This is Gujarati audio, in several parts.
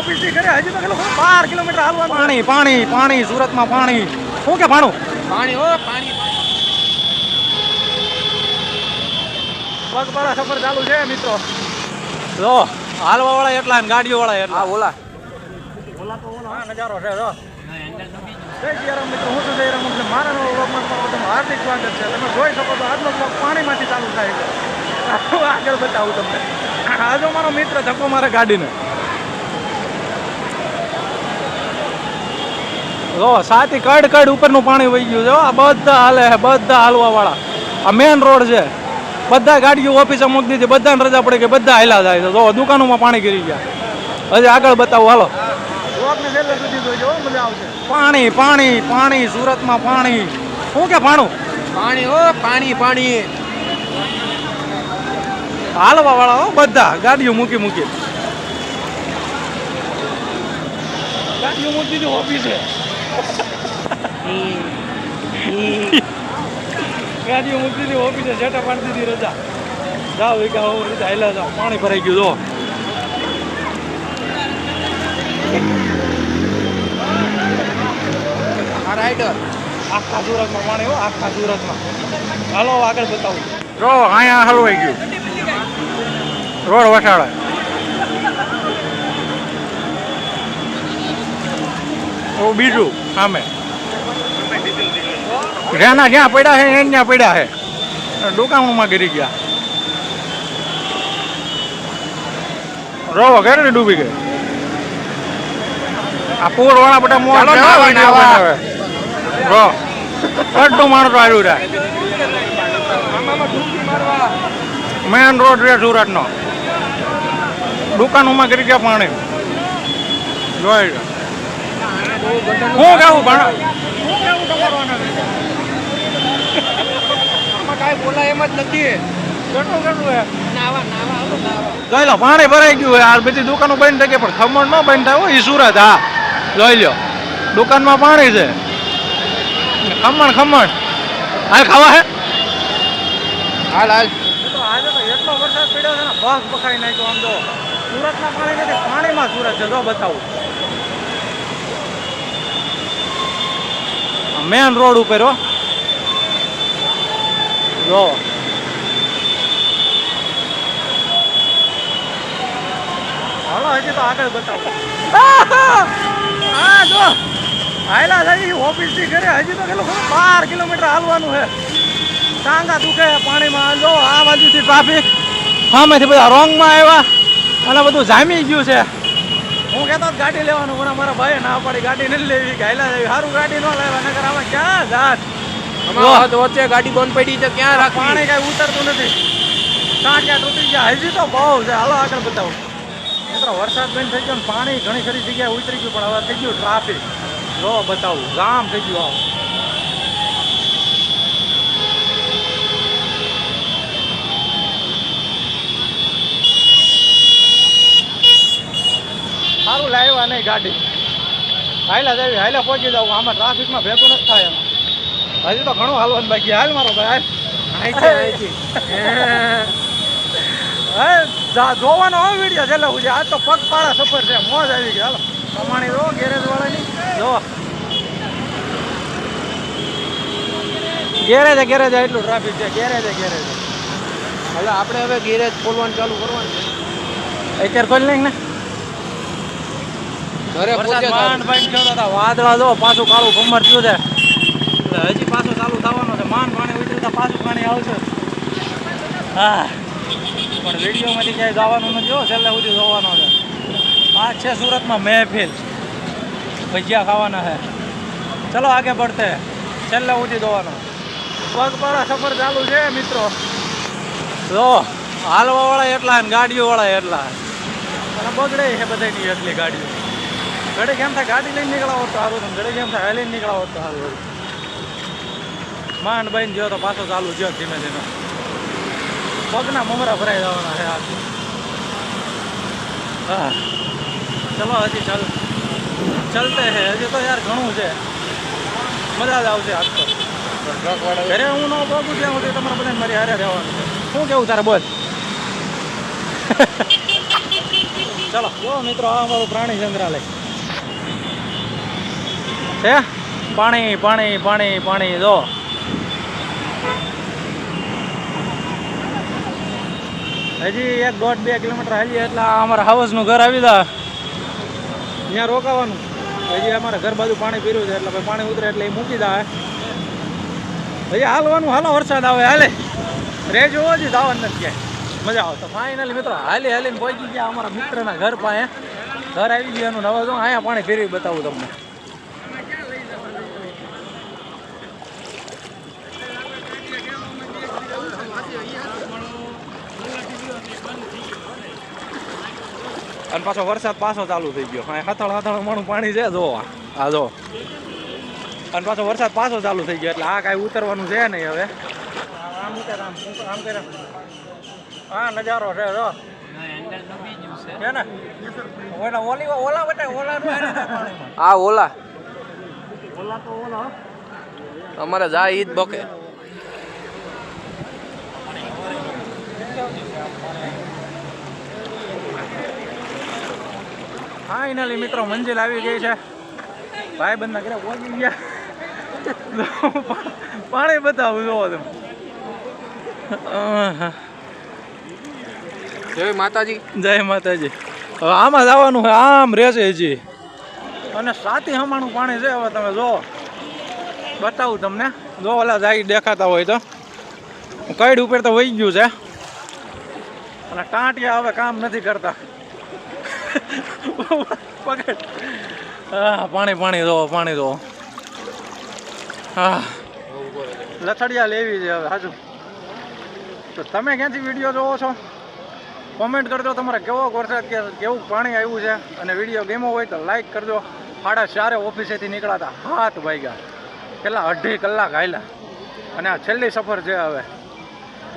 ઓફિસ થી ઘરે હજી તો કેટલું 12 કિલોમીટર હાલવાનું. પાણી પાણી પાણી સુરતમાં પાણી. શું કે ભાણું? પાણી હો પાણી. પગપાળા સફર ચાલુ છે મિત્રો. જો હાલવા વાળા એટલા ને ગાડીઓ વાળા એટલા. હા ઓલા તો ઓલા નજારો છે જો. જય સિયારામ મિત્રો, હું છું જયરામ. મારા નવા બ્લોગમાં તમારું હાર્દિક સ્વાગત છે. તમે જોઈ શકો તો આજનો બ્લોગ પાણીમાંથી ચાલુ થાય છે. આગળ બતાવું તમને. આજો મારો મિત્ર ધક્કો મારે ગાડીને. જો સાથી કડ કડ ઉપરનું પાણી વહી ગયું છે. આ બધા હાલે છે, બધા હાલવા વાળા. આ મેન રોડ છે. બધા ગાડીઓ ઓફિસે મૂકી દીધી, બધાને રજા પડી ગઈ, બધા હાલ્યા જાય છે. જો દુકાનોમાં પાણી ગીરી ગયા. હજી આગળ બતાવું હાલો. પાણી પાણી પાણી સુરતમાં પાણી. શું કે ભાણું? પાણી હો પાણી પાણી. હાલવા વાળા હો બધા ગાડીઓ મૂકી મૂકી. ગાડીઓ મૂકી દીધી ઓફિસે. ગાડીઓ મૂકી દીધી ઓફિસે, જેટા પાડી દીધી રજા. જાઓ વિકા હું રીતે હાલ્યા જાઓ. પાણી ભરાઈ ગયું જો. રાઈડર આખા સુરતમાં પાણી હો, આખા સુરતમાં. હાલો આગળ બતાવું. જો અહીંયા હલવાઈ ગયું રોડ વસાડે. ઓ બીજું સામે જ્યાં જ્યાં પડ્યા છે ત્યાં પડ્યા છે. દુકાનોમાં ગીરી ગયા. રોવો ઘરે ડૂબી ગઈ. આ પૂર વાળા બધા મોજ બનાવે. રો બધું માણસો આવ્યું રહે. મેન રોડ છે સુરતનો. દુકાનોમાં કરી ગયા પાણી. જોઈ હું કેવું ભણ કાંઈ બોલા એમ જ નથી. કેટલું કેટલું હે નાવા નાવા નાવા. જોઈ લો પાણી ભરાઈ ગયું હોય. આ બધી દુકાનો બંધ થઈ ગઈ પણ ખમણ ન બંધ થાય હોય. એ સુરત હા જોઈ લો દુકાનમાં પાણી છે. ખમણ ખમણ હાલ ખાવા હે. હાલ હાલ આજે તો એટલો વરસાદ પડ્યો છે ને બસ બખાઈ નાખ્યો. આમ તો સુરતના પાણી નથી, પાણીમાં સુરત છે. જો બતાવું મેન રોડ ઉપર હો. જો હાલો હજી તો આગળ બતાવું. હા જો હાયલા જાય ઓફિસ થી ઘરે હજી તો કેટલું 12 કિલોમીટર હાલવાનું છે. ટાંગા દુખે પાણીમાં. જો આ બાજુથી ટ્રાફિક, સામેથી બધા રોંગમાં આવ્યા અને બધું જામી ગયું છે. હું કહેતો ગાડી લેવાનું પણ મારા ભાઈએ ના પાડી ગાડી નથી લેવી. ગાયલા લેવી સારું ગાડી ન લેવા નકર આમાં ક્યાં જાત. વચ્ચે ગાડી બંધ પડી છે ક્યાં રાખ. પાણી કઈ ઉતરતું નથી. ટાંક્યા તૂટી ગયા. હજી તો બહુ છે. હાલો આગળ બતાવું. મિત્રો વરસાદ બંધ થઈ ગયો ને પાણી ઘણી ખરી જગ્યાએ ઉતરી ગયું પણ હવે થઈ ગયું ટ્રાફિક. જો બતાવું જામ થઈ ગયું. આવું સારું લાવ્યા નહીં ગાડી. હાયલા જાવી હાયલા પહોંચી જાવ. આમાં ટ્રાફિકમાં ભેગું નથી થાય. હજી તો ઘણું હાલવાનું બાકી. હાલ મારો ભાઈ જોવાનો હોય વિડીયો છેલ્લે સુધી. આજ તો પગપાળા સફર છે. મોજ આવી ગઈ. હાલો કમાણી જો ગેરેજ વાળાની જો ગેરેજ ગેરેજ એટલું ટ્રાફિક છે. Garage garage. એટલે આપણે હવે ગેરેજ ખોલવાનું ચાલુ કરવાનું છે. અત્યારે ખોલી નાખ ને. ઘરે પહોંચે માંડ પાણી થયો હતા. વાદળા જો પાછું કાળું ભમર થયું છે. હજી પાછું ચાલુ થવાનું છે. માંડ પાણી ઉતરતા પાછું પાણી આવશે. હા પણ વિડીયોમાંથી ક્યાંય જવાનું નથી. હો છેલ્લે સુધી જોવાનો છે. આ છે સુરતમાં મહેફિલ. ભજીયા ખાવાના છે. ચલો આગે बढ़ते છેલ્લે સુધી જોવાનો. પગપાળા સફર ચાલુ છે મિત્રો. જો હાલવા વાળા એટલા ને ગાડીઓ વાળા એટલા અને બગડે છે બધાની એટલી ગાડીઓ. ઘડે કેમ થાય ગાડી લઈને નીકળાવો તો સારું. ઘડે કેમ થાય હાલીને નીકળાવો તો સારું. માંડ બાઈને ગયો તો પાછો ચાલુ ગયો ધીમે ધીમે. પગના મમરા ભરાઈ જવાના છે. હા ચલો હજી ચલતે હે. હજી તો યાર ઘણું છે. મજા જ આવશે આજ તો. ઘરે હું ન પહોંચું ત્યાં સુધી તમારે બધાને મારી હારે રહેવાનું છે. શું કેવું તારે બોલ. ચાલો જો મિત્રો આ અમારું પ્રાણી સંગ્રહાલય છે. પાણી પાણી પાણી પાણી જો હજી 1.5-2 કિલોમીટર હાલીએ એટલે અમારા હાઉસનું ઘર આવી જાય ત્યાં રોકાવાનું. હજી અમારા ઘર બાજુ પાણી પીર્યું છે એટલે ભાઈ પાણી ઉતરે એટલે એ મૂકી દે. હજી હાલવાનું હાલો વરસાદ આવે હાલે રેજો જ દાવાનું નથી ક્યાંય મજા આવે. તો ફાઇનલી મિત્રો હાલીને પહોંચી ગયા અમારા મિત્રના ઘર પાસે. ઘર આવી ગયા એનું નવા જો અહીંયા પાણી ફેરવી બતાવું તમને. અને પાછો વરસાદ પાછો ચાલુ થઈ ગયો. હથળ માણું પાણી છે જો આ જો. અને પાછો વરસાદ પાછો ચાલુ થઈ ગયો એટલે આ કાંઈ ઉતરવાનું છે નહીં હવે. આમ ઉતર આમ કરે હા નજારો છે જો છે ને ઓલા બટા ઓલા આ ઓલા તો ઓલા અમારે જાય ઈદ બકે. ફાઇનલી મિત્રો મંજિલ આવી ગઈ છે. ભાઈ બંધના ઘરે પહોંચી ગયા. પાણી બતાવું જોવો તમે. જય માતાજી. જય માતાજી. હવે આમાં જવાનું હોય આમ રહેશે હજી. અને સાથી હમાણું પાણી છે. હવે તમે જો બતાવું તમને. જો ઓલા જાય દેખાતા હોય તો કઈડ ઉપર તો વહી ગયું છે. અને ટાંટિયા હવે કામ નથી કરતા. પકડ હા પાણી પાણી જો પાણી જો. હા લથડિયા લેવી છે હવે હાજુ. તો તમે ક્યાંથી વિડીયો જોવો છો કોમેન્ટ કરજો. તમારે કેવો વરસાદ કે કેવું પાણી આવ્યું છે. અને વિડીયો ગમ્યો હોય તો લાઈક કરજો. 4:30 ઓફિસેથી નીકળ્યા હતા 7 વાગ્યા. કેટલા 2.5 કલાક હાલ્યા. અને આ છેલ્લી સફર છે હવે.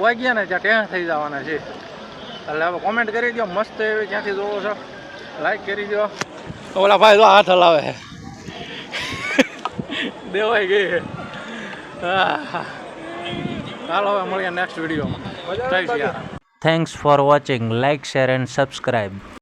વાગ્યા ને ત્યાં ટેણ થઈ જવાના છે. એટલે હવે કોમેન્ટ કરી દો મસ્ત એવી ક્યાંથી જોવો છો. લાઈક કરી દો. ઓલા ભાઈ તો હાથ હલાવે છે. દેવાઈ ગઈ છે. હા ચાલો હવે મળીએ નેક્સ્ટ વિડીયોમાં. જય Shri Ram. Thanks for watching. Like, share and subscribe.